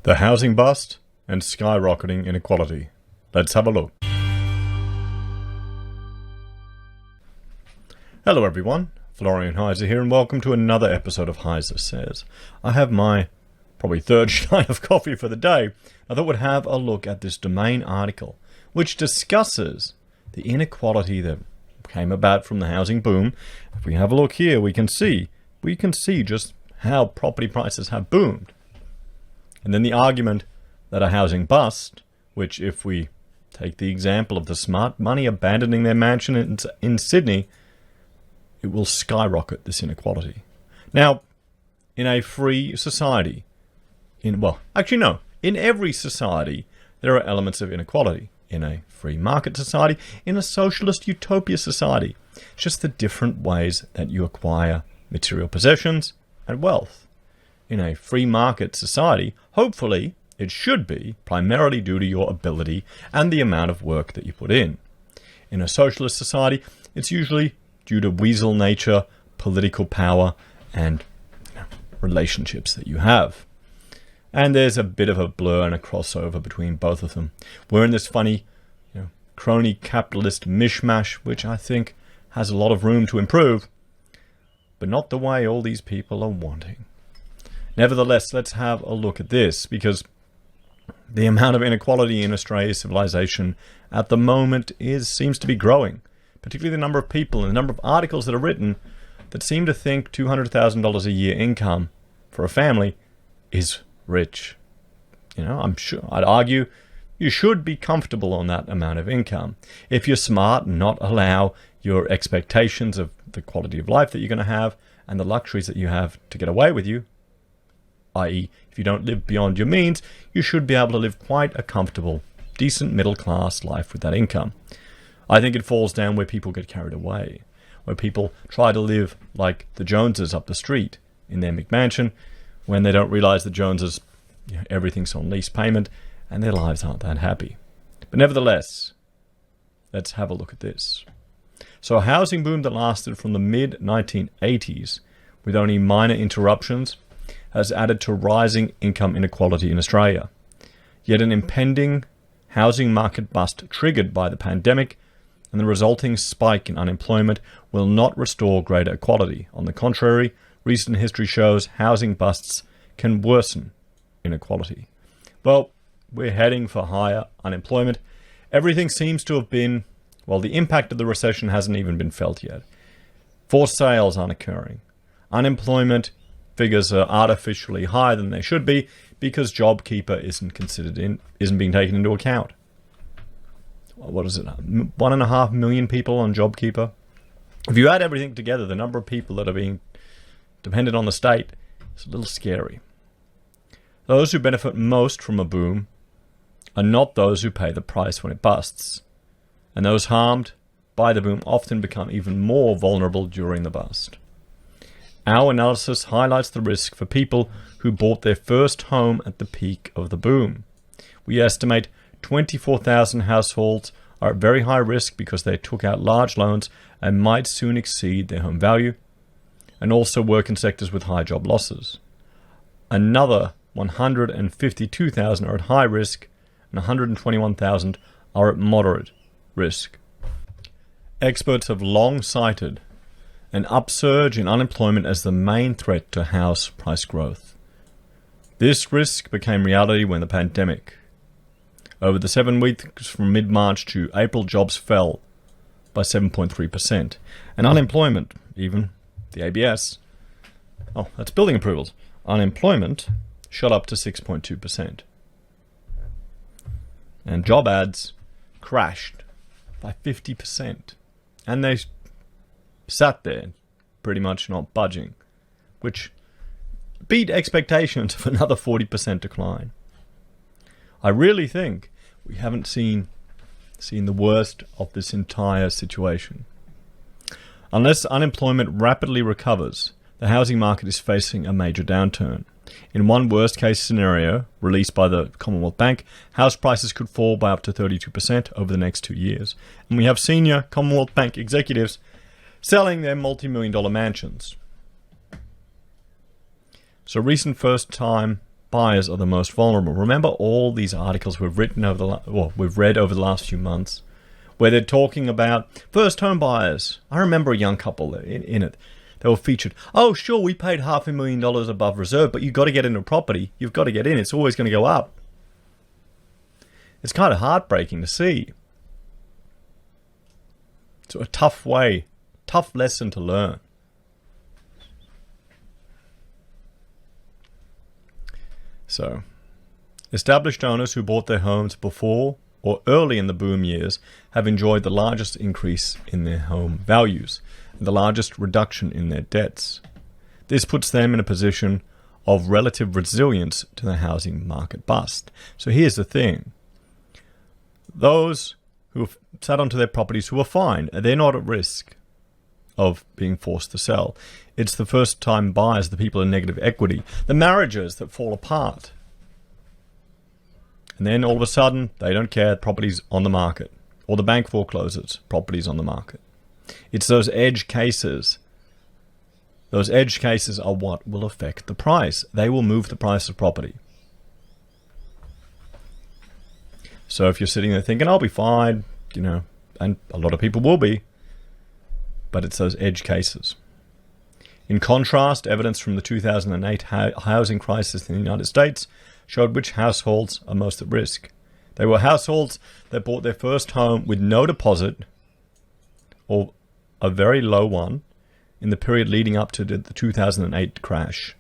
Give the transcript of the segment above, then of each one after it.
The housing bust and skyrocketing inequality. Let's have a look. Hello everyone, Florian.Heise here, and welcome to another episode of HeiseSays. I have my probably third shot of coffee for the day. I thought we'd have a look at this domain article, which discusses the inequality that came about from the housing boom. If we have a look here, we can see just how property prices have boomed. And then the argument that a housing bust, which if we take the example of the smart money abandoning their mansion in Sydney, it will skyrocket this inequality. Now, in a free society, in every society, there are elements of inequality. In a free market society, in a socialist utopia society, just the different ways that you acquire material possessions and wealth. In a free market society, hopefully, it should be primarily due to your ability and the amount of work that you put in. In a socialist society, it's usually due to weasel nature, political power, and relationships that you have. And there's a bit of a blur and a crossover between both of them. We're in this funny, crony capitalist mishmash, which I think has a lot of room to improve, but not the way all these people are wanting. Nevertheless, let's have a look at this, because the amount of inequality in Australia's civilization at the moment seems to be growing, particularly the number of people and the number of articles that are written that seem to think $200,000 a year income for a family is rich. I'm sure I'd argue you should be comfortable on that amount of income. If you're smart and not allow your expectations of the quality of life that you're going to have and the luxuries that you have to get away with you, i.e. if you don't live beyond your means, you should be able to live quite a comfortable, decent middle-class life with that income. I think it falls down where people get carried away, where people try to live like the Joneses up the street in their McMansion when they don't realize the Joneses, everything's on lease payment and their lives aren't that happy. But nevertheless, let's have a look at this. So a housing boom that lasted from the mid-1980s with only minor interruptions has added to rising income inequality in Australia. Yet an impending housing market bust triggered by the pandemic and the resulting spike in unemployment will not restore greater equality. On the contrary, recent history shows housing busts can worsen inequality. Well, we're heading for higher unemployment. Everything seems to have been, the impact of the recession hasn't even been felt yet. Forced sales aren't occurring. Unemployment figures are artificially higher than they should be because JobKeeper isn't being taken into account. What is it? 1.5 million people on JobKeeper. If you add everything together, the number of people that are being dependent on the state is a little scary. Those who benefit most from a boom are not those who pay the price when it busts, and those harmed by the boom often become even more vulnerable during the bust. Our analysis highlights the risk for people who bought their first home at the peak of the boom. We estimate 24,000 households are at very high risk because they took out large loans and might soon exceed their home value, and also work in sectors with high job losses. Another 152,000 are at high risk, and 121,000 are at moderate risk. Experts have long cited an upsurge in unemployment as the main threat to house price growth. This risk became reality when the pandemic. Over the 7 weeks from mid-March to April, jobs fell by 7.3%. And unemployment, even the ABS, that's building approvals, unemployment shot up to 6.2%. And job ads crashed by 50%. And they sat there, pretty much not budging, which beat expectations of another 40% decline. I really think we haven't seen the worst of this entire situation. Unless unemployment rapidly recovers, the housing market is facing a major downturn. In one worst-case scenario, released by the Commonwealth Bank, house prices could fall by up to 32% over the next 2 years. And we have senior Commonwealth Bank executives selling their multi-million-dollar mansions. So recent first-time buyers are the most vulnerable. Remember all these articles we've read over the last few months, where they're talking about first home buyers. I remember a young couple in it. They were featured. Oh, sure, we paid $500,000 above reserve, but you've got to get into a property. You've got to get in. It's always going to go up. It's kind of heartbreaking to see. It's a tough lesson to learn. So, established owners who bought their homes before or early in the boom years have enjoyed the largest increase in their home values and the largest reduction in their debts. This puts them in a position of relative resilience to the housing market bust. So here's the thing. Those who have sat onto their properties who are fine, they're not at risk of being forced to sell. It's the first-time buyers, the people in negative equity, the marriages that fall apart. And then all of a sudden, they don't care, property's on the market. Or the bank forecloses, property's on the market. It's those edge cases. Those edge cases are what will affect the price. They will move the price of property. So if you're sitting there thinking, I'll be fine, and a lot of people will be, but it's those edge cases. In contrast, evidence from the 2008 housing crisis in the United States showed which households are most at risk. They were households that bought their first home with no deposit or a very low one in the period leading up to the 2008 crash.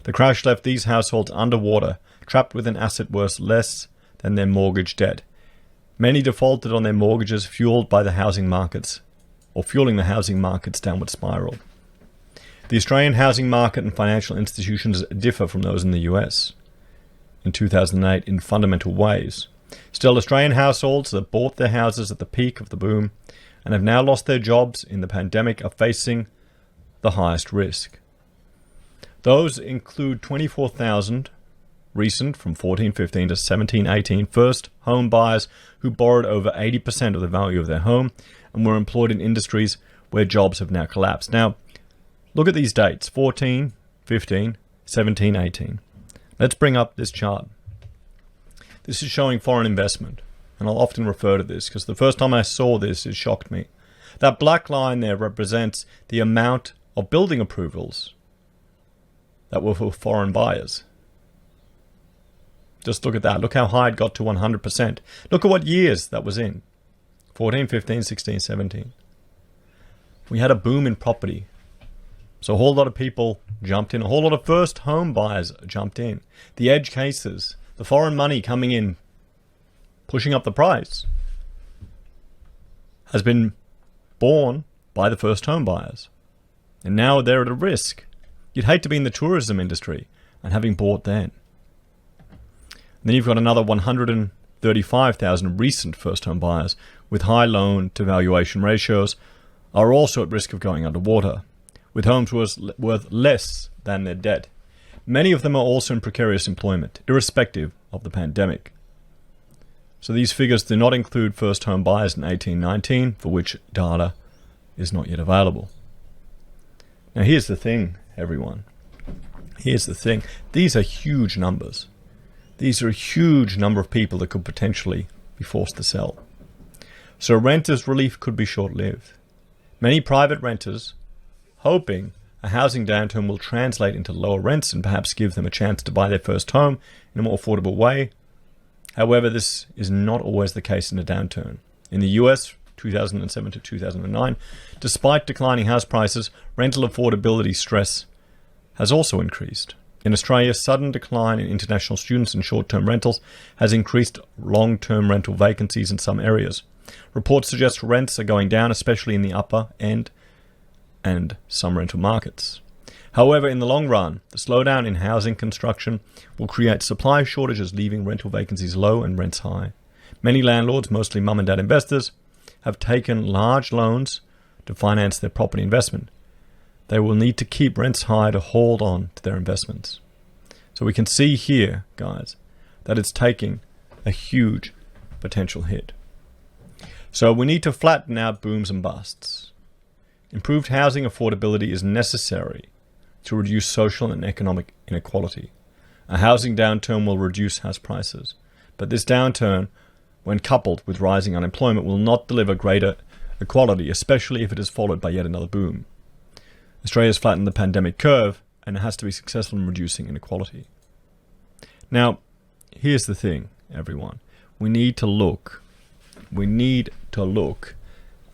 The crash left these households underwater, trapped with an asset worth less than their mortgage debt. Many defaulted on their mortgages, fueling the housing market's downward spiral. The Australian housing market and financial institutions differ from those in the US in 2008 in fundamental ways. Still, Australian households that bought their houses at the peak of the boom and have now lost their jobs in the pandemic are facing the highest risk. Those include 24,000 recent from 14-15 to 17-18 first home buyers who borrowed over 80% of the value of their home and were employed in industries where jobs have now collapsed. Now, look at these dates, 14, 15, 17, 18. Let's bring up this chart. This is showing foreign investment, and I'll often refer to this because the first time I saw this, it shocked me. That black line there represents the amount of building approvals that were for foreign buyers. Just look at that. Look how high it got to 100%. Look at what years that was in. 14, 15, 16, 17. We had a boom in property. So a whole lot of people jumped in. A whole lot of first home buyers jumped in. The edge cases, the foreign money coming in, pushing up the price, has been borne by the first home buyers. And now they're at a risk. You'd hate to be in the tourism industry and having bought then. And then you've got another 135,000 recent first home buyers with high loan to valuation ratios are also at risk of going underwater, with homes worth less than their debt. Many of them are also in precarious employment, irrespective of the pandemic. So these figures do not include first home buyers in 18-19, for which data is not yet available. Now here's the thing, everyone. Here's the thing. These are huge numbers. These are a huge number of people that could potentially be forced to sell. So renters' relief could be short-lived. Many private renters, hoping a housing downturn will translate into lower rents and perhaps give them a chance to buy their first home in a more affordable way. However, this is not always the case in a downturn. In the US, 2007 to 2009, despite declining house prices, rental affordability stress has also increased. In Australia, sudden decline in international students and short-term rentals has increased long-term rental vacancies in some areas. Reports suggest rents are going down, especially in the upper end and some rental markets. However, in the long run, the slowdown in housing construction will create supply shortages, leaving rental vacancies low and rents high. Many landlords, mostly mum and dad investors, have taken large loans to finance their property investment. They will need to keep rents high to hold on to their investments. So we can see here, guys, that it's taking a huge potential hit. So we need to flatten out booms and busts. Improved housing affordability is necessary to reduce social and economic inequality. A housing downturn will reduce house prices, but this downturn, when coupled with rising unemployment, will not deliver greater equality, especially if it is followed by yet another boom. Australia has flattened the pandemic curve, and it has to be successful in reducing inequality. Now, here's the thing, everyone. We need to look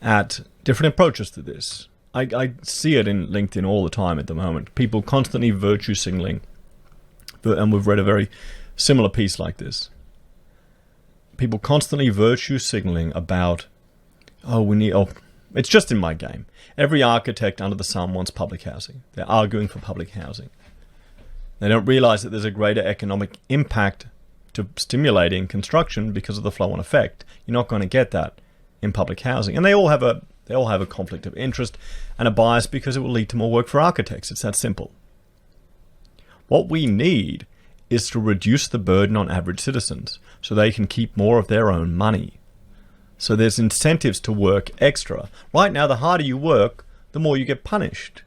at different approaches to this. I see it in LinkedIn all the time at the moment. People constantly virtue signaling, and we've read a very similar piece like this. People constantly virtue signaling about, it's just in my game. Every architect under the sun wants public housing. They're arguing for public housing. They don't realize that there's a greater economic impact to stimulating construction because of the flow-on effect. You're not going to get that in public housing. And they all have a conflict of interest and a bias because it will lead to more work for architects. It's that simple. What we need is to reduce the burden on average citizens so they can keep more of their own money. So there's incentives to work extra. Right now, the harder you work, the more you get punished.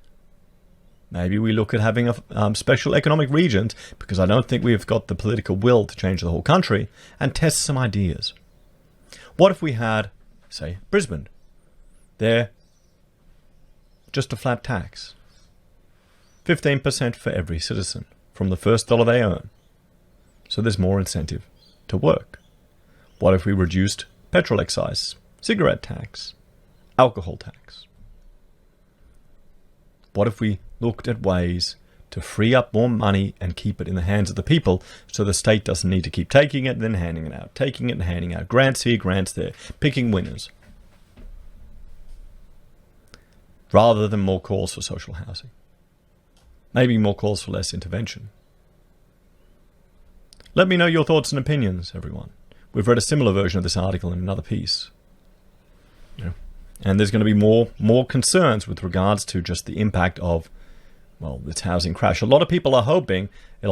Maybe we look at having special economic regions, because I don't think we've got the political will to change the whole country, and test some ideas. What if we had, say, Brisbane? There, just a flat tax. 15% for every citizen from the first dollar they earn. So there's more incentive to work. What if we reduced petrol excise, cigarette tax, alcohol tax? What if we looked at ways to free up more money and keep it in the hands of the people so the state doesn't need to keep taking it and then handing it out, taking it and handing out, grants here, grants there, picking winners, rather than more calls for social housing? Maybe more calls for less intervention. Let me know your thoughts and opinions, everyone. We've read a similar version of this article in another piece. And there's going to be more concerns with regards to just the impact of, this housing crash. A lot of people are hoping a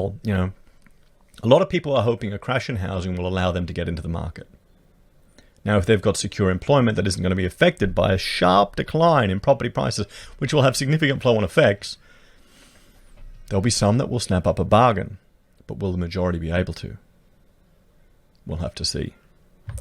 crash in housing will allow them to get into the market. Now, if they've got secure employment that isn't going to be affected by a sharp decline in property prices, which will have significant flow-on effects, there'll be some that will snap up a bargain. But will the majority be able to? We'll have to see.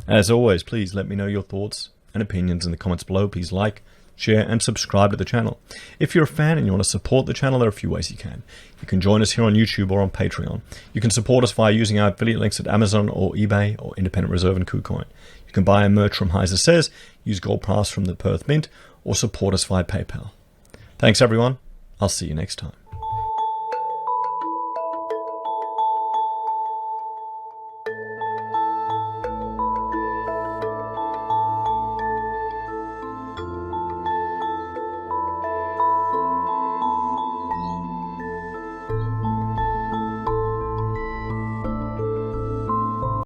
As always, please let me know your thoughts and opinions in the comments below. Please like, share, and subscribe to the channel. If you're a fan and you want to support the channel, there are a few ways you can. You can join us here on YouTube or on Patreon. You can support us via using our affiliate links at Amazon or eBay or Independent Reserve and Kucoin. You can buy our merch from HeiseSays, use Gold Pass from the Perth Mint, or support us via PayPal. Thanks, everyone. I'll see you next time.